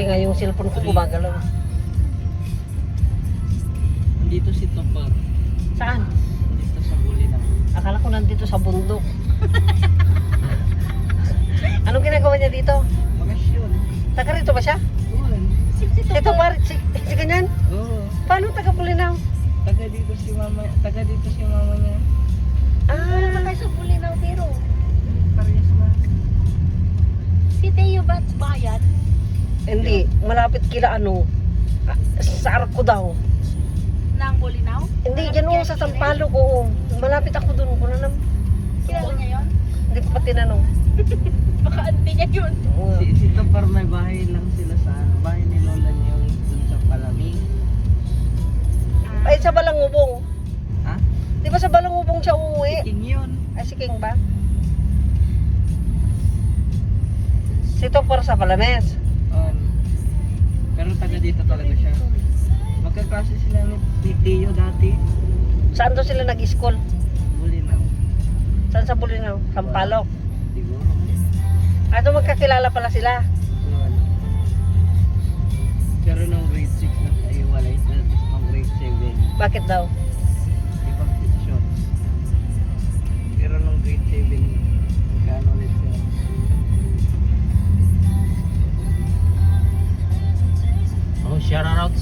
nga yung cellphone ko gumagalaw. Nandito si Topar. Saan? Dito sa Bulinaw. Akala ko nandito sa bundok. Anong ginagawa niya dito? Bakasyon. Taga rito ba siya? Doon. Ito ba? Si ganyan? Oo. Paano taga Bulinaw? Taga dito si mama niya. Ah, Naman tayo sa Bulinaw, pero Parehas na. si Teo ba't bayan? hindi. Malapit kila ano. Sa Arco daw. Ng Bulinaw? Hindi, dyan sa Sampaloc. Oo. Malapit ako dun. Kung ano, Kilala niya yun? hindi ko pa tinanong. Baka ante niya yun. Oo. Si Topar may bahay lang sila sa bahay ni Lola niya yung dun sa Palamig. Ay, sa Balangubong. Ha? Di ba sa Balangubong siya uuwi? King yun. Ay, si King ba? Si Topar sa Palames. Pero taga dito talaga siya. Magkaklase sila ni Tio dati. Saan daw sila nag-school? Bulinaw. Saan sa Bulinaw? Sampaloc. Siguro. Ano magkakilala pala sila? Yun. Pero nung grade 6 na tayo walay na nung grade 7. Bakit daw? Ibang sitwasyon. Pero nung grade 7 magkano ulit sila. Oh, shout out